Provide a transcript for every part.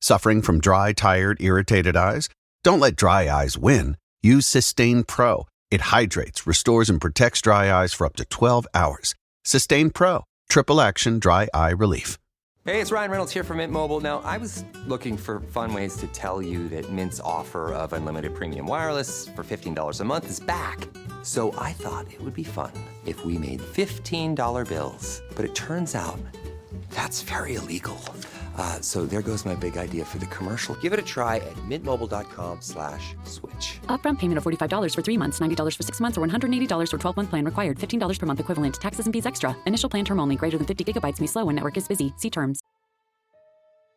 Suffering from dry, tired, irritated eyes? Don't let dry eyes win. Use Systane Pro. It hydrates, restores, and protects dry eyes for up to 12 hours. Systane Pro. Triple action dry eye relief. Hey, it's Ryan Reynolds here from Mint Mobile. Now, I was looking for fun ways to tell you that Mint's offer of unlimited premium wireless for $15 a month is back. So I thought it would be fun if we made $15 bills. But it turns out that's very illegal. So there goes my big idea for the commercial. Give it a try at mintmobile.com/switch. Upfront payment of $45 for 3 months, $90 for 6 months, or $180 for 12-month plan required. $15 per month equivalent. Taxes and fees extra. Initial plan term only. Greater than 50 gigabytes may slow when network is busy. See terms.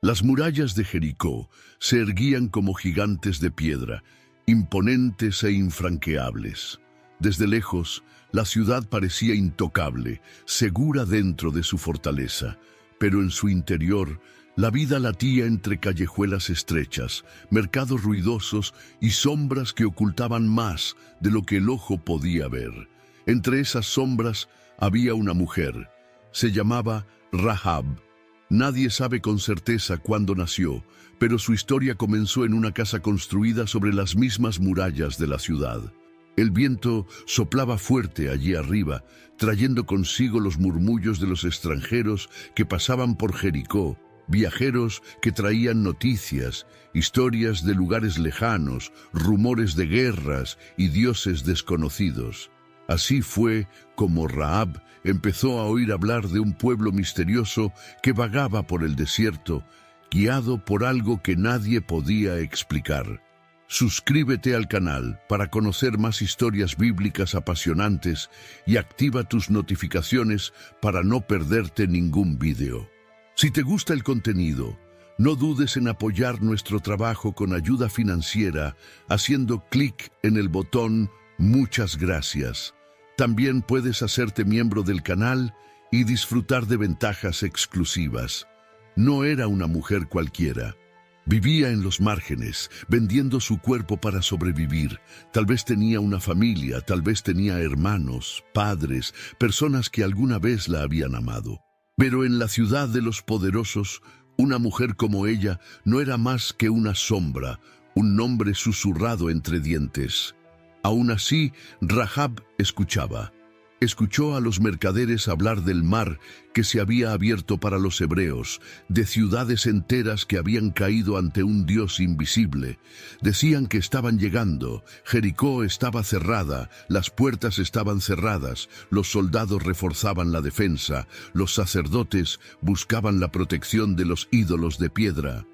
Las murallas de Jericó se erguían como gigantes de piedra, imponentes e infranqueables. Desde lejos, la ciudad parecía intocable, segura dentro de su fortaleza, pero en su interior, la vida latía entre callejuelas estrechas, mercados ruidosos y sombras que ocultaban más de lo que el ojo podía ver. Entre esas sombras había una mujer. Se llamaba Rahab. Nadie sabe con certeza cuándo nació, pero su historia comenzó en una casa construida sobre las mismas murallas de la ciudad. El viento soplaba fuerte allí arriba, trayendo consigo los murmullos de los extranjeros que pasaban por Jericó, viajeros que traían noticias, historias de lugares lejanos, rumores de guerras y dioses desconocidos. Así fue como Rahab empezó a oír hablar de un pueblo misterioso que vagaba por el desierto, guiado por algo que nadie podía explicar. Suscríbete al canal para conocer más historias bíblicas apasionantes y activa tus notificaciones para no perderte ningún video. Si te gusta el contenido, no dudes en apoyar nuestro trabajo con ayuda financiera haciendo clic en el botón Muchas gracias. También puedes hacerte miembro del canal y disfrutar de ventajas exclusivas. No era una mujer cualquiera. Vivía en los márgenes, vendiendo su cuerpo para sobrevivir. Tal vez tenía una familia, tal vez tenía hermanos, padres, personas que alguna vez la habían amado. Pero en la ciudad de los poderosos, una mujer como ella no era más que una sombra, un nombre susurrado entre dientes. Aún así, Rahab escuchaba. Escuchó a los mercaderes hablar del mar que se había abierto para los hebreos, de ciudades enteras que habían caído ante un Dios invisible. Decían que estaban llegando, Jericó estaba cerrada, las puertas estaban cerradas, los soldados reforzaban la defensa, los sacerdotes buscaban la protección de los ídolos de piedra.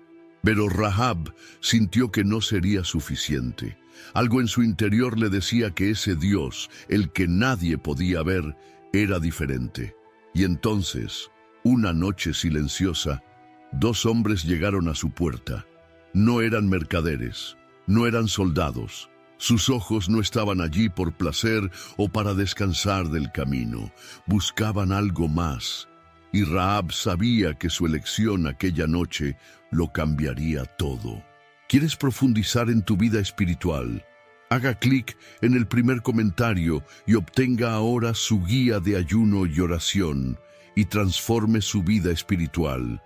Pero Rahab sintió que no sería suficiente. Algo en su interior le decía que ese Dios, el que nadie podía ver, era diferente. Y entonces, una noche silenciosa, 2 hombres llegaron a su puerta. No eran mercaderes, no eran soldados. Sus ojos no estaban allí por placer o para descansar del camino. Buscaban algo más. Y Rahab sabía que su elección aquella noche lo cambiaría todo. ¿Quieres profundizar en tu vida espiritual? Haga clic en el primer comentario y obtenga ahora su guía de ayuno y oración y transforme su vida espiritual.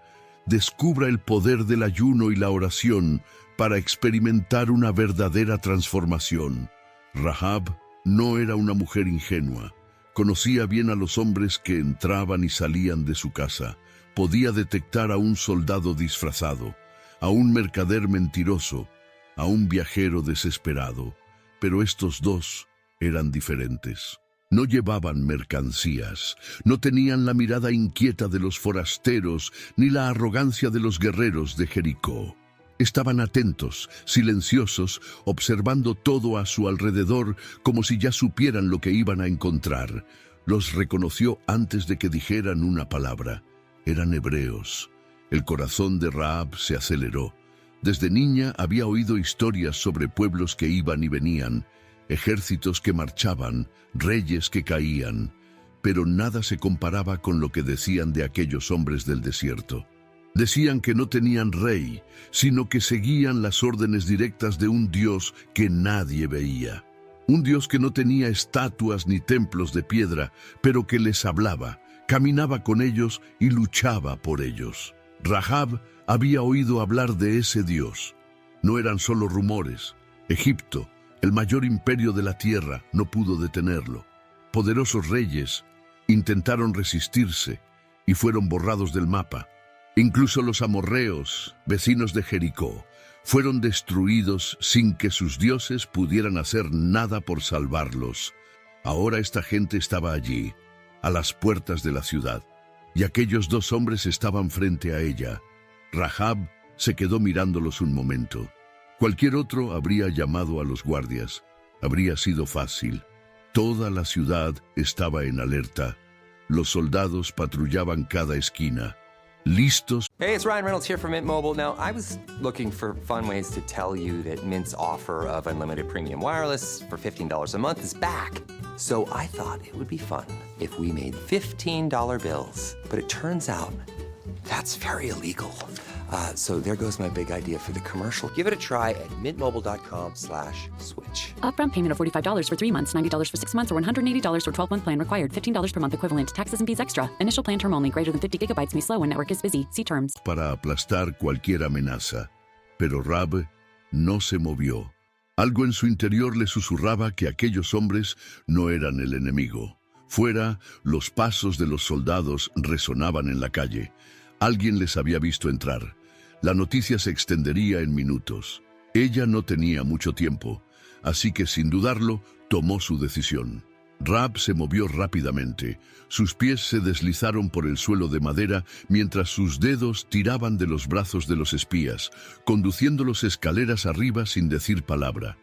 Descubra el poder del ayuno y la oración para experimentar una verdadera transformación. Rahab no era una mujer ingenua. Conocía bien a los hombres que entraban y salían de su casa. Podía detectar a un soldado disfrazado, a un mercader mentiroso, a un viajero desesperado. Pero estos 2 eran diferentes. No llevaban mercancías, no tenían la mirada inquieta de los forasteros ni la arrogancia de los guerreros de Jericó. Estaban atentos, silenciosos, observando todo a su alrededor como si ya supieran lo que iban a encontrar. Los reconoció antes de que dijeran una palabra. Eran hebreos. El corazón de Rahab se aceleró. Desde niña había oído historias sobre pueblos que iban y venían, ejércitos que marchaban, reyes que caían, pero nada se comparaba con lo que decían de aquellos hombres del desierto. Decían que no tenían rey, sino que seguían las órdenes directas de un Dios que nadie veía. Un Dios que no tenía estatuas ni templos de piedra, pero que les hablaba, caminaba con ellos y luchaba por ellos. Rahab había oído hablar de ese Dios. No eran solo rumores. Egipto, el mayor imperio de la tierra, no pudo detenerlo. Poderosos reyes intentaron resistirse y fueron borrados del mapa. Incluso los amorreos, vecinos de Jericó, fueron destruidos sin que sus dioses pudieran hacer nada por salvarlos. Ahora esta gente estaba allí, a las puertas de la ciudad, y aquellos dos hombres estaban frente a ella. Rahab se quedó mirándolos un momento. Cualquier otro habría llamado a los guardias. Habría sido fácil. Toda la ciudad estaba en alerta. Los soldados patrullaban cada esquina, listos. Hey, it's Ryan Reynolds here from Mint Mobile. Now, I was looking for fun ways to tell you that Mint's offer of unlimited premium wireless for $15 a month is back. So I thought it would be fun if we made $15 bills. But it turns out that's very illegal. So there goes my big idea for the commercial. Give it a try at mintmobile.com/switch. Upfront payment of $45 for 3 months, $90 for 6 months, or $180 for 12-month plan required. $15 per month equivalent. Taxes and fees extra. Initial plan term only. Greater than 50 gigabytes may slow when network is busy. See terms. Para aplastar cualquier amenaza. Pero Rahab no se movió. Algo en su interior le susurraba que aquellos hombres no eran el enemigo. Fuera, los pasos de los soldados resonaban en la calle. Alguien les había visto entrar. La noticia se extendería en minutos. Ella no tenía mucho tiempo, así que sin dudarlo, tomó su decisión. Rahab se movió rápidamente. Sus pies se deslizaron por el suelo de madera mientras sus dedos tiraban de los brazos de los espías, conduciéndolos escaleras arriba sin decir palabra.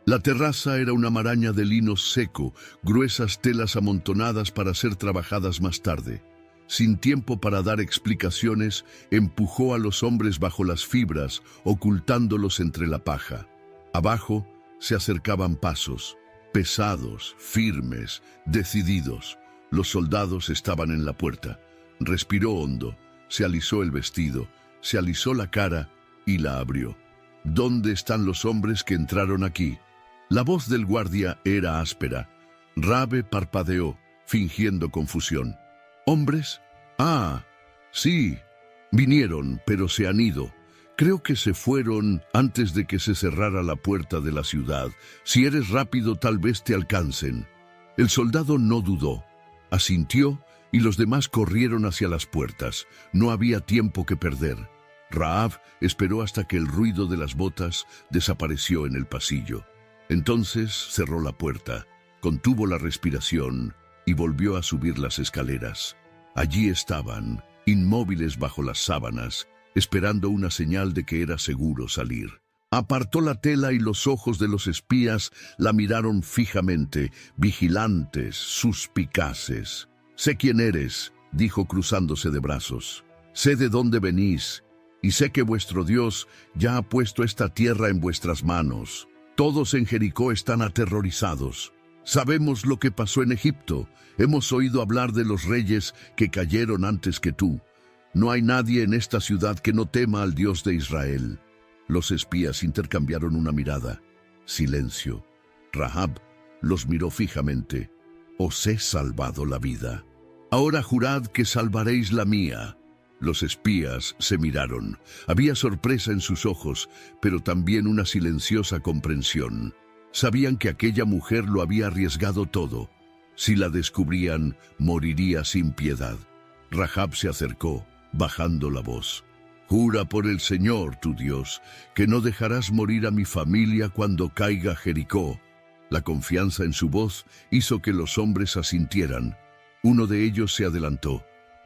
La terraza era una maraña de lino seco, gruesas telas amontonadas para ser trabajadas más tarde. Sin tiempo para dar explicaciones, empujó a los hombres bajo las fibras, ocultándolos entre la paja. Abajo se acercaban pasos, pesados, firmes, decididos. Los soldados estaban en la puerta. Respiró hondo, se alisó el vestido, se alisó la cara y la abrió. ¿Dónde están los hombres que entraron aquí? La voz del guardia era áspera. Rahab parpadeó, fingiendo confusión. ¿Hombres? Ah, sí, vinieron, pero se han ido. Creo que se fueron antes de que se cerrara la puerta de la ciudad. Si eres rápido, tal vez te alcancen. El soldado no dudó. Asintió y los demás corrieron hacia las puertas. No había tiempo que perder. Rahab esperó hasta que el ruido de las botas desapareció en el pasillo. Entonces cerró la puerta, contuvo la respiración y volvió a subir las escaleras. Allí estaban, inmóviles bajo las sábanas, esperando una señal de que era seguro salir. Apartó la tela y los ojos de los espías la miraron fijamente, vigilantes, suspicaces. «Sé quién eres», dijo cruzándose de brazos. «Sé de dónde venís, y sé que vuestro Dios ya ha puesto esta tierra en vuestras manos. Todos en Jericó están aterrorizados. Sabemos lo que pasó en Egipto. Hemos oído hablar de los reyes que cayeron antes que tú. No hay nadie en esta ciudad que no tema al Dios de Israel». Los espías intercambiaron una mirada. Silencio. Rahab los miró fijamente. «Os he salvado la vida. Ahora jurad que salvaréis la mía». Los espías se miraron. Había sorpresa en sus ojos, pero también una silenciosa comprensión. Sabían que aquella mujer lo había arriesgado todo. Si la descubrían, moriría sin piedad. Rahab se acercó, bajando la voz. «Jura por el Señor, tu Dios, que no dejarás morir a mi familia cuando caiga Jericó». La confianza en su voz hizo que los hombres asintieran. Uno de ellos se adelantó.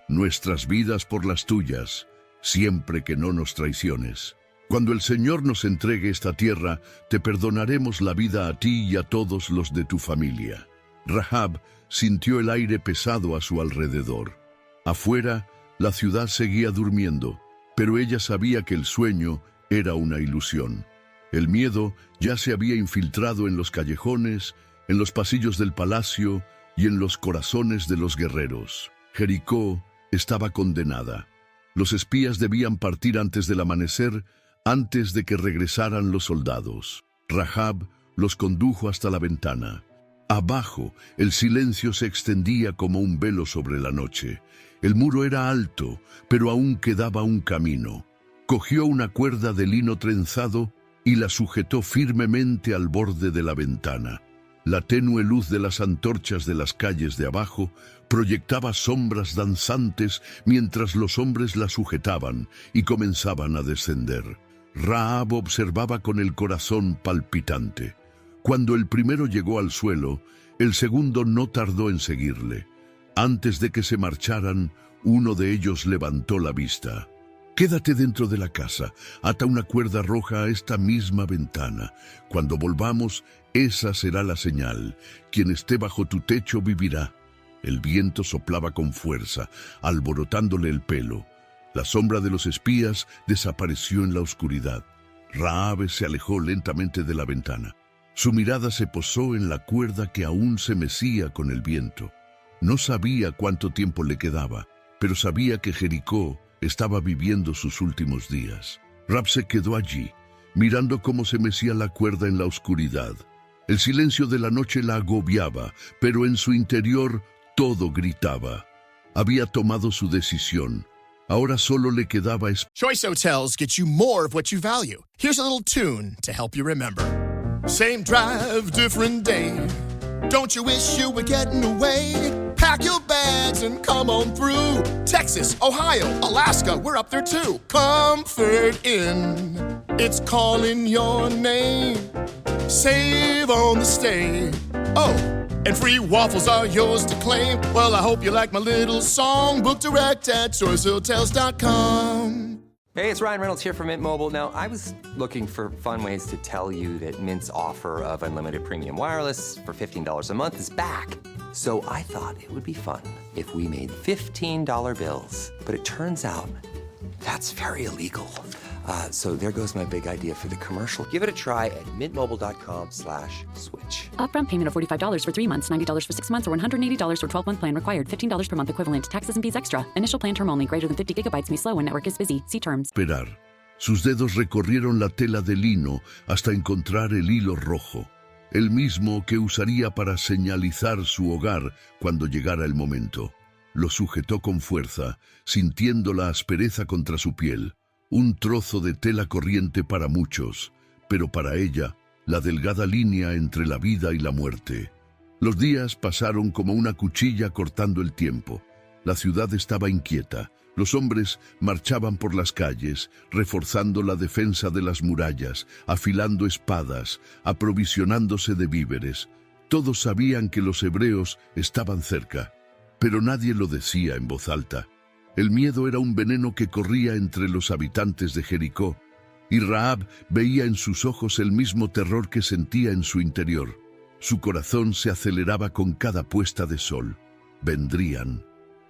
«Nuestras vidas por las tuyas, siempre que no nos traiciones. Cuando el Señor nos entregue esta tierra, te perdonaremos la vida a ti y a todos los de tu familia». Rahab sintió el aire pesado a su alrededor. Afuera, la ciudad seguía durmiendo, pero ella sabía que el sueño era una ilusión. El miedo ya se había infiltrado en los callejones, en los pasillos del palacio y en los corazones de los guerreros. Jericó estaba condenada. Los espías debían partir antes del amanecer, antes de que regresaran los soldados. Rahab los condujo hasta la ventana. Abajo, el silencio se extendía como un velo sobre la noche. El muro era alto, pero aún quedaba un camino. Cogió una cuerda de lino trenzado y la sujetó firmemente al borde de la ventana. La tenue luz de las antorchas de las calles de abajo proyectaba sombras danzantes mientras los hombres la sujetaban y comenzaban a descender. Rahab observaba con el corazón palpitante. Cuando el primero llegó al suelo, el segundo no tardó en seguirle. Antes de que se marcharan, uno de ellos levantó la vista. «Quédate dentro de la casa, ata una cuerda roja a esta misma ventana. Cuando volvamos, esa será la señal. Quien esté bajo tu techo vivirá». El viento soplaba con fuerza, alborotándole el pelo. La sombra de los espías desapareció en la oscuridad. Rahab se alejó lentamente de la ventana. Su mirada se posó en la cuerda que aún se mecía con el viento. No sabía cuánto tiempo le quedaba, pero sabía que Jericó estaba viviendo sus últimos días. Rahab se quedó allí, mirando cómo se mecía la cuerda en la oscuridad. El silencio de la noche la agobiaba, pero en su interior todo gritaba. Había tomado su decisión. Ahora solo le quedaba Choice Hotels gets you more of what you value. Here's a little tune to help you remember. Same drive, different day. Don't you wish you were getting away? Pack your bags and come on through. Texas, Ohio, Alaska, we're up there too. Comfort Inn, it's calling your name. Save on the stay. Oh, and free waffles are yours to claim. Well, I hope you like my little song. Book direct at choicehotels.com. Hey, it's Ryan Reynolds here from Mint Mobile. Now, I was looking for fun ways to tell you that Mint's offer of unlimited premium wireless for $15 a month is back. So I thought it would be fun if we made $15 bills. But it turns out that's very illegal. So there goes my big idea for the commercial. Give it a try at mintmobile.com/switch. Upfront payment of $45 for 3 months, $90 for 6 months, or $180 for 12-month plan required. $15 per month equivalent. Taxes and fees extra. Initial plan term only. Greater than 50 gigabytes may slow when network is busy. See terms. esperar. Sus dedos recorrieron la tela de lino hasta encontrar el hilo rojo, el mismo que usaría para señalizar su hogar cuando llegara el momento. Lo sujetó con fuerza, sintiendo la aspereza contra su piel. Un trozo de tela corriente para muchos, pero para ella, la delgada línea entre la vida y la muerte. Los días pasaron como una cuchilla cortando el tiempo. La ciudad estaba inquieta. Los hombres marchaban por las calles, reforzando la defensa de las murallas, afilando espadas, aprovisionándose de víveres. Todos sabían que los hebreos estaban cerca, pero nadie lo decía en voz alta. El miedo era un veneno que corría entre los habitantes de Jericó, y Rahab veía en sus ojos el mismo terror que sentía en su interior. Su corazón se aceleraba con cada puesta de sol. Vendrían.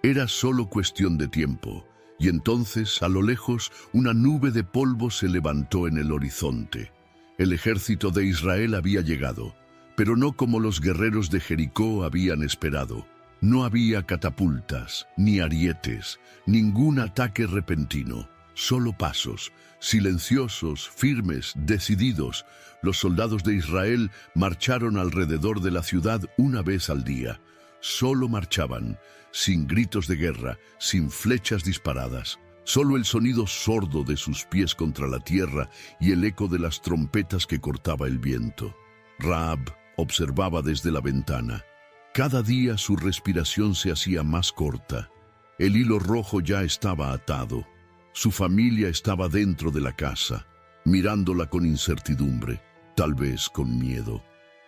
Era solo cuestión de tiempo, y entonces, a lo lejos, una nube de polvo se levantó en el horizonte. El ejército de Israel había llegado, pero no como los guerreros de Jericó habían esperado. No había catapultas, ni arietes, ningún ataque repentino, solo pasos, silenciosos, firmes, decididos. Los soldados de Israel marcharon alrededor de la ciudad una vez al día. Solo marchaban, sin gritos de guerra, sin flechas disparadas. Solo el sonido sordo de sus pies contra la tierra y el eco de las trompetas que cortaba el viento. Rahab observaba desde la ventana. Cada día su respiración se hacía más corta. El hilo rojo ya estaba atado. Su familia estaba dentro de la casa, mirándola con incertidumbre, tal vez con miedo.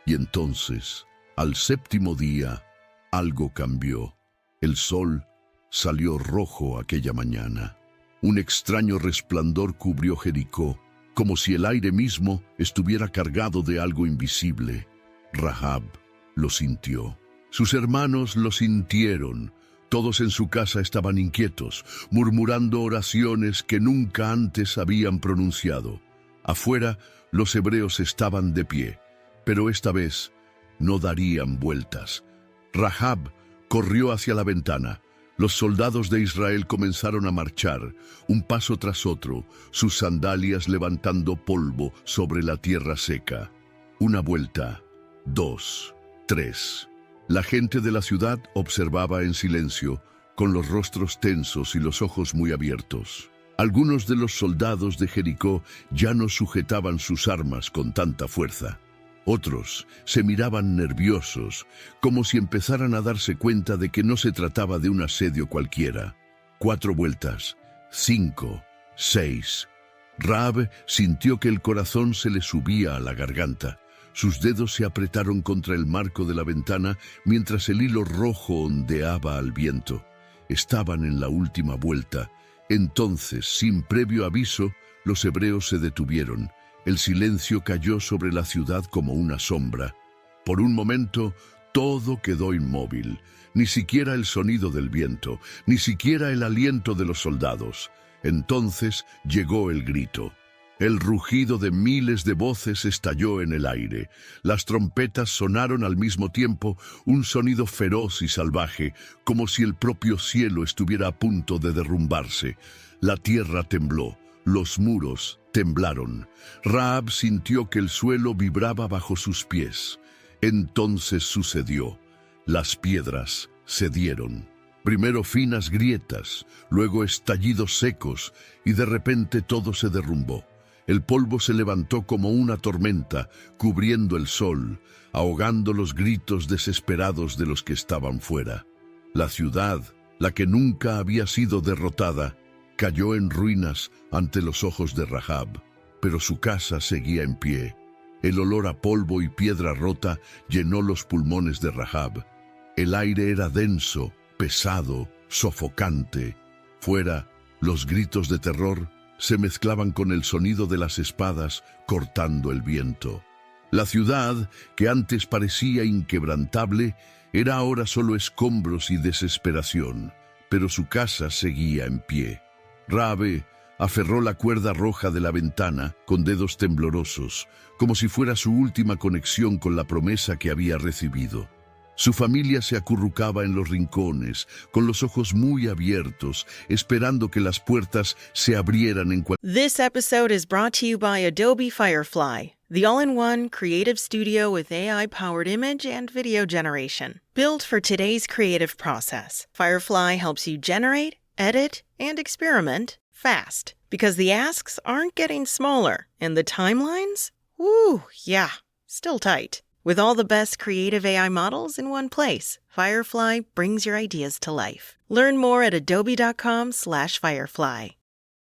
Y entonces, al séptimo día, algo cambió. El sol salió rojo aquella mañana. Un extraño resplandor cubrió Jericó, como si el aire mismo estuviera cargado de algo invisible. Rahab lo sintió. Sus hermanos lo sintieron. Todos en su casa estaban inquietos, murmurando oraciones que nunca antes habían pronunciado. Afuera, los hebreos estaban de pie, pero esta vez no darían vueltas. Rahab corrió hacia la ventana. Los soldados de Israel comenzaron a marchar, un paso tras otro, sus sandalias levantando polvo sobre la tierra seca. Una vuelta, 2, 3. La gente de la ciudad observaba en silencio, con los rostros tensos y los ojos muy abiertos. Algunos de los soldados de Jericó ya no sujetaban sus armas con tanta fuerza. Otros se miraban nerviosos, como si empezaran a darse cuenta de que no se trataba de un asedio cualquiera. 4 vueltas, 5, 6. Rahab sintió que el corazón se le subía a la garganta. Sus dedos se apretaron contra el marco de la ventana mientras el hilo rojo ondeaba al viento. Estaban en la última vuelta. Entonces, sin previo aviso, los hebreos se detuvieron. El silencio cayó sobre la ciudad como una sombra. Por un momento, todo quedó inmóvil. Ni siquiera el sonido del viento, ni siquiera el aliento de los soldados. Entonces llegó el grito. El rugido de miles de voces estalló en el aire. Las trompetas sonaron al mismo tiempo, un sonido feroz y salvaje, como si el propio cielo estuviera a punto de derrumbarse. La tierra tembló, los muros temblaron. Rahab sintió que el suelo vibraba bajo sus pies. Entonces sucedió. Las piedras cedieron. Primero finas grietas, luego estallidos secos, y de repente todo se derrumbó. El polvo se levantó como una tormenta, cubriendo el sol, ahogando los gritos desesperados de los que estaban fuera. La ciudad, la que nunca había sido derrotada, cayó en ruinas ante los ojos de Rahab, pero su casa seguía en pie. El olor a polvo y piedra rota llenó los pulmones de Rahab. El aire era denso, pesado, sofocante. Fuera, los gritos de terror se mezclaban con el sonido de las espadas cortando el viento. La ciudad, que antes parecía inquebrantable, era ahora solo escombros y desesperación, pero su casa seguía en pie. Rahab aferró la cuerda roja de la ventana con dedos temblorosos, como si fuera su última conexión con la promesa que había recibido. Su familia se acurrucaba en los rincones, con los ojos muy abiertos, esperando que las puertas se abrieran en cualquier... This episode is brought to you by Adobe Firefly, the all-in-one creative studio with AI-powered image and video generation. Built for today's creative process, Firefly helps you generate, edit, and experiment fast. Because the asks aren't getting smaller, and the timelines? Woo, yeah, still tight. With all the best creative AI models in one place, Firefly brings your ideas to life. Learn more at adobe.com/firefly.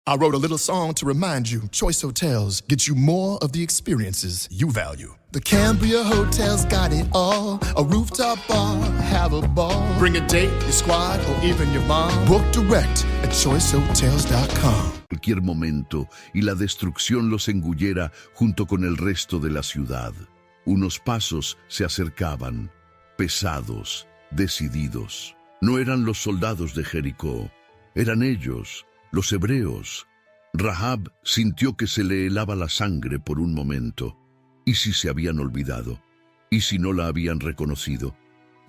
I wrote a little song to remind you, Choice Hotels get you more of the experiences you value. The Cambria Hotel's got it all. A rooftop bar, have a ball. Bring a date, your squad, or even your mom. Book direct at choicehotels.com. Cualquier momento y la destrucción los engullera junto con el resto de la ciudad. Unos pasos se acercaban, pesados, decididos. No eran los soldados de Jericó, eran ellos, los hebreos. Rahab sintió que se le helaba la sangre por un momento. ¿Y si se habían olvidado? ¿Y si no la habían reconocido?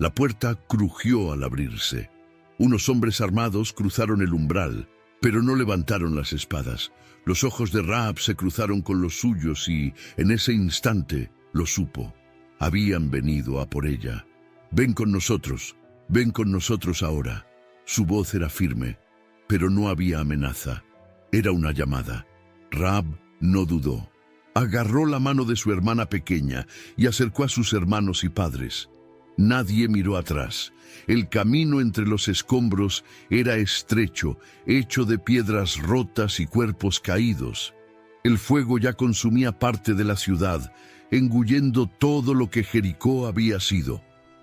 La puerta crujió al abrirse. Unos hombres armados cruzaron el umbral, pero no levantaron las espadas. Los ojos de Rahab se cruzaron con los suyos y, en ese instante, lo supo. Habían venido a por ella. Ven con nosotros ahora. Su voz era firme, pero no había amenaza. Era una llamada. Rahab no dudó. Agarró la mano de su hermana pequeña y acercó a sus hermanos y padres. Nadie miró atrás. El camino entre los escombros era estrecho, hecho de piedras rotas y cuerpos caídos. El fuego ya consumía parte de la ciudad, engullendo todo lo que Jericó había sido.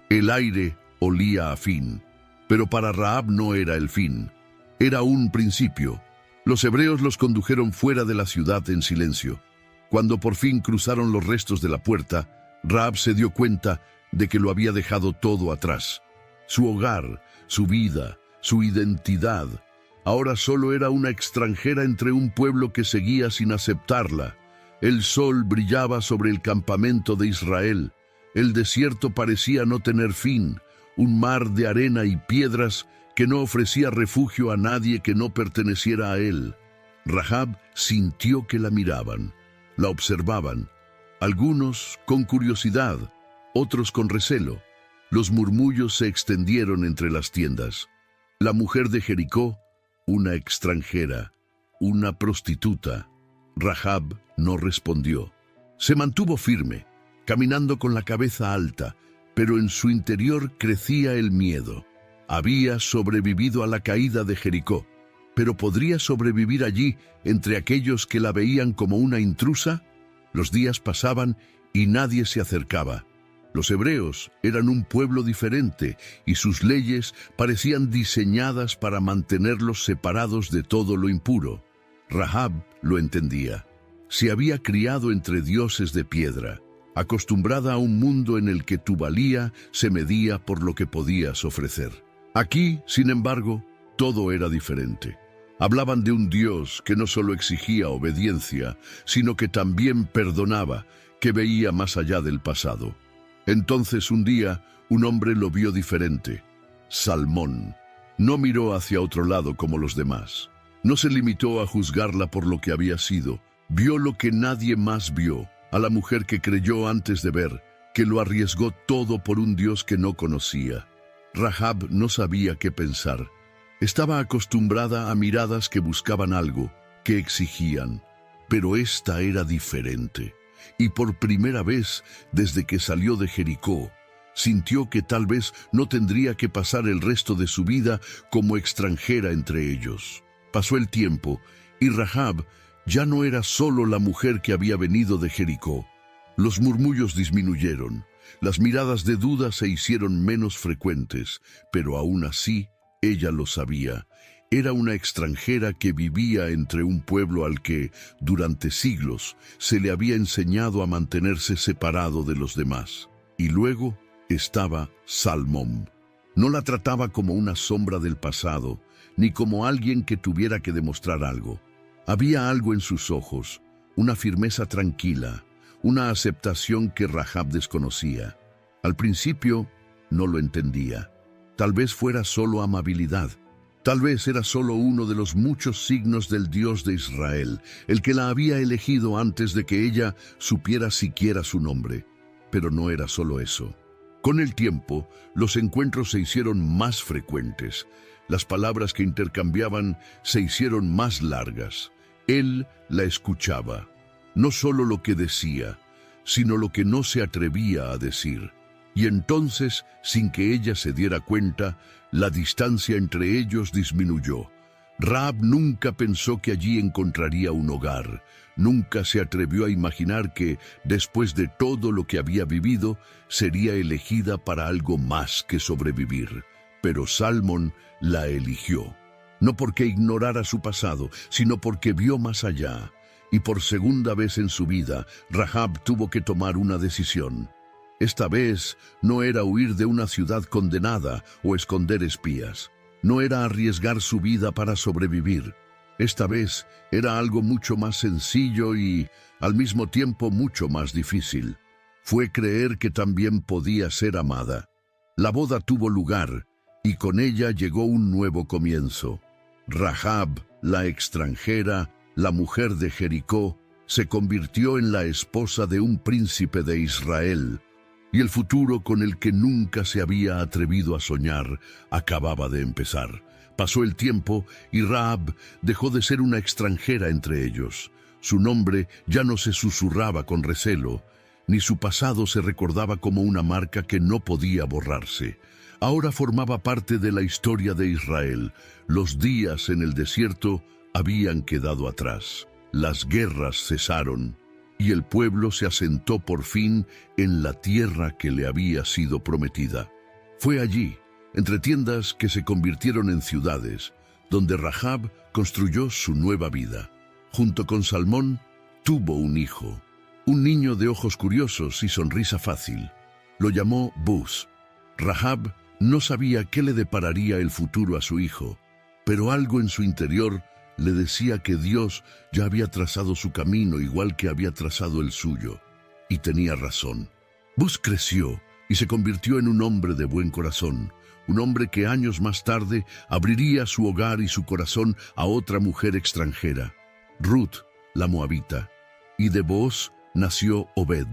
El aire olía a fin, pero para Rahab no era el fin, era un principio. Los hebreos los condujeron fuera de la ciudad en silencio. Cuando por fin cruzaron los restos de la puerta, Rahab se dio cuenta de que lo había dejado todo atrás. Su hogar, su vida, su identidad. Ahora solo era una extranjera entre un pueblo que seguía sin aceptarla. El sol brillaba sobre el campamento de Israel. El desierto parecía no tener fin, un mar de arena y piedras que no ofrecía refugio a nadie que no perteneciera a él. Rahab sintió que la miraban, la observaban, algunos con curiosidad, otros con recelo. Los murmullos se extendieron entre las tiendas. La mujer de Jericó, una extranjera, una prostituta. Rahab no respondió. Se mantuvo firme, caminando con la cabeza alta, pero en su interior crecía el miedo. Había sobrevivido a la caída de Jericó, pero ¿podría sobrevivir allí entre aquellos que la veían como una intrusa? Los días pasaban y nadie se acercaba. Los hebreos eran un pueblo diferente y sus leyes parecían diseñadas para mantenerlos separados de todo lo impuro. Rahab lo entendía. Se había criado entre dioses de piedra, acostumbrada a un mundo en el que tu valía se medía por lo que podías ofrecer. Aquí, sin embargo, todo era diferente. Hablaban de un Dios que no solo exigía obediencia, sino que también perdonaba, que veía más allá del pasado. Entonces un día, un hombre lo vio diferente. Salmón. No miró hacia otro lado como los demás. No se limitó a juzgarla por lo que había sido. Vio lo que nadie más vio, a la mujer que creyó antes de ver, que lo arriesgó todo por un Dios que no conocía. Rahab no sabía qué pensar. Estaba acostumbrada a miradas que buscaban algo, que exigían. Pero esta era diferente. Y por primera vez, desde que salió de Jericó, sintió que tal vez no tendría que pasar el resto de su vida como extranjera entre ellos. Pasó el tiempo, y Rahab ya no era solo la mujer que había venido de Jericó. Los murmullos disminuyeron, las miradas de duda se hicieron menos frecuentes, pero aún así, ella lo sabía. Era una extranjera que vivía entre un pueblo al que, durante siglos, se le había enseñado a mantenerse separado de los demás. Y luego estaba Salmón. No la trataba como una sombra del pasado, ni como alguien que tuviera que demostrar algo. Había algo en sus ojos, una firmeza tranquila, una aceptación que Rahab desconocía. Al principio no lo entendía. Tal vez fuera solo amabilidad. Tal vez era solo uno de los muchos signos del Dios de Israel, el que la había elegido antes de que ella supiera siquiera su nombre. Pero no era solo eso. Con el tiempo, los encuentros se hicieron más frecuentes. Las palabras que intercambiaban se hicieron más largas. Él la escuchaba. No solo lo que decía, sino lo que no se atrevía a decir. Y entonces, sin que ella se diera cuenta, la distancia entre ellos disminuyó. Rahab nunca pensó que allí encontraría un hogar. Nunca se atrevió a imaginar que, después de todo lo que había vivido, sería elegida para algo más que sobrevivir. Pero Salmón la eligió. No porque ignorara su pasado, sino porque vio más allá. Y por segunda vez en su vida, Rahab tuvo que tomar una decisión. Esta vez no era huir de una ciudad condenada o esconder espías. No era arriesgar su vida para sobrevivir. Esta vez era algo mucho más sencillo y, al mismo tiempo, mucho más difícil. Fue creer que también podía ser amada. La boda tuvo lugar y con ella llegó un nuevo comienzo. Rahab, la extranjera, la mujer de Jericó, se convirtió en la esposa de un príncipe de Israel. Y el futuro con el que nunca se había atrevido a soñar acababa de empezar. Pasó el tiempo y Rahab dejó de ser una extranjera entre ellos. Su nombre ya no se susurraba con recelo, ni su pasado se recordaba como una marca que no podía borrarse. Ahora formaba parte de la historia de Israel. Los días en el desierto habían quedado atrás. Las guerras cesaron. Y el pueblo se asentó por fin en la tierra que le había sido prometida. Fue allí, entre tiendas que se convirtieron en ciudades, donde Rahab construyó su nueva vida. Junto con Salmón, tuvo un hijo, un niño de ojos curiosos y sonrisa fácil. Lo llamó Buz. Rahab no sabía qué le depararía el futuro a su hijo, pero algo en su interior le decía que Dios ya había trazado su camino igual que había trazado el suyo. Y tenía razón. Buz creció y se convirtió en un hombre de buen corazón, un hombre que años más tarde abriría su hogar y su corazón a otra mujer extranjera, Ruth, la moabita. Y de Booz nació Obed,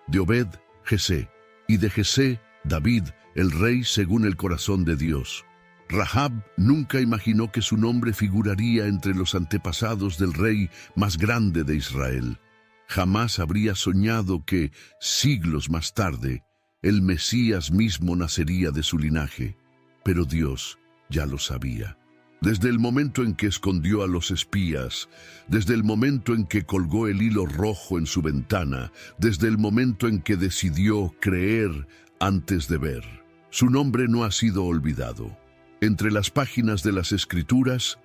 de Obed, Jesé, y de Jesé, David, el rey según el corazón de Dios. Rahab nunca imaginó que su nombre figuraría entre los antepasados del rey más grande de Israel. Jamás habría soñado que, siglos más tarde, el Mesías mismo nacería de su linaje. Pero Dios ya lo sabía. Desde el momento en que escondió a los espías, desde el momento en que colgó el hilo rojo en su ventana, desde el momento en que decidió creer antes de ver, su nombre no ha sido olvidado. Entre las páginas de las Escrituras,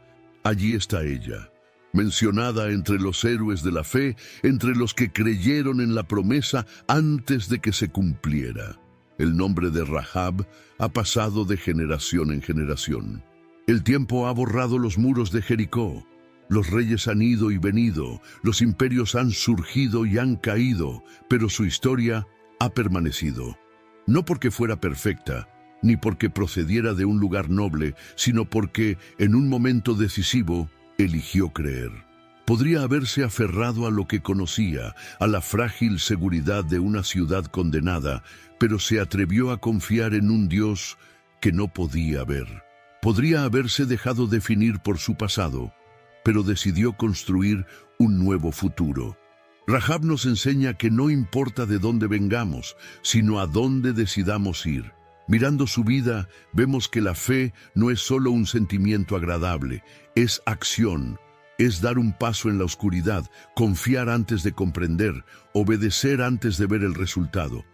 allí está ella, mencionada entre los héroes de la fe, entre los que creyeron en la promesa antes de que se cumpliera. El nombre de Rahab ha pasado de generación en generación. El tiempo ha borrado los muros de Jericó. Los reyes han ido y venido, los imperios han surgido y han caído, pero su historia ha permanecido. No porque fuera perfecta, ni porque procediera de un lugar noble, sino porque, en un momento decisivo, eligió creer. Podría haberse aferrado a lo que conocía, a la frágil seguridad de una ciudad condenada, pero se atrevió a confiar en un Dios que no podía ver. Podría haberse dejado definir por su pasado, pero decidió construir un nuevo futuro. Rahab nos enseña que no importa de dónde vengamos, sino a dónde decidamos ir. Mirando su vida, vemos que la fe no es solo un sentimiento agradable, es acción, es dar un paso en la oscuridad, confiar antes de comprender, obedecer antes de ver el resultado.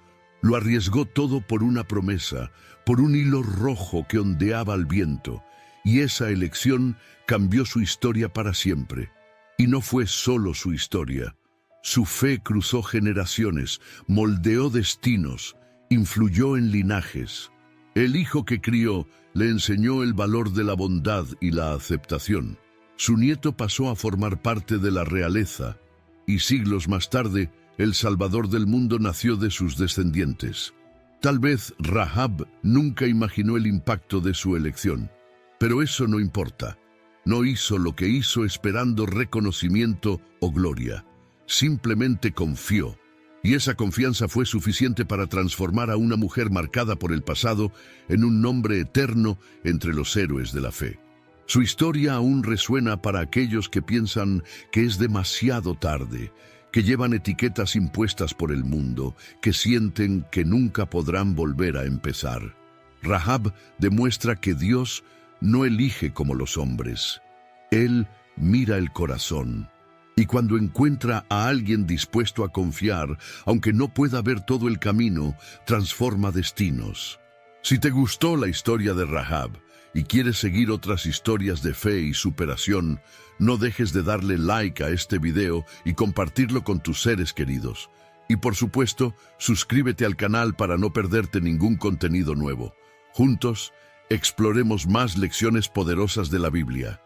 Lo arriesgó todo por una promesa, por un hilo rojo que ondeaba al viento, y esa elección cambió su historia para siempre. Y no fue solo su historia. Su fe cruzó generaciones, moldeó destinos, influyó en linajes. El hijo que crió le enseñó el valor de la bondad y la aceptación. Su nieto pasó a formar parte de la realeza, y siglos más tarde, el Salvador del mundo nació de sus descendientes. Tal vez Rahab nunca imaginó el impacto de su elección, pero eso no importa. No hizo lo que hizo esperando reconocimiento o gloria. Simplemente confió. Y esa confianza fue suficiente para transformar a una mujer marcada por el pasado en un nombre eterno entre los héroes de la fe. Su historia aún resuena para aquellos que piensan que es demasiado tarde, que llevan etiquetas impuestas por el mundo, que sienten que nunca podrán volver a empezar. Rahab demuestra que Dios no elige como los hombres. Él mira el corazón. Y cuando encuentra a alguien dispuesto a confiar, aunque no pueda ver todo el camino, transforma destinos. Si te gustó la historia de Rahab y quieres seguir otras historias de fe y superación, no dejes de darle like a este video y compartirlo con tus seres queridos. Y por supuesto, suscríbete al canal para no perderte ningún contenido nuevo. Juntos, exploremos más lecciones poderosas de la Biblia.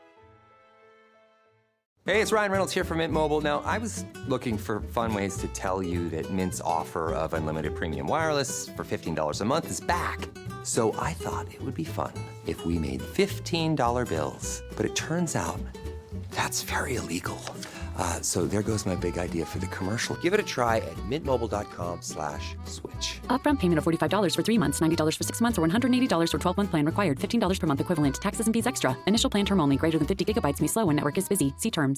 Hey, it's Ryan Reynolds here from Mint Mobile. Now, I was looking for fun ways to tell you that Mint's offer of unlimited premium wireless for $15 a month is back. So I thought it would be fun if we made $15 bills. But it turns out that's very illegal. So there goes my big idea for the commercial. Give it a try at mintmobile.com/switch. Upfront payment of $45 for 3 months, $90 for 6 months, or $180 for 12-month plan required. $15 per month equivalent. Taxes and fees extra. Initial plan term only. Greater than 50 gigabytes may slow when network is busy. See terms.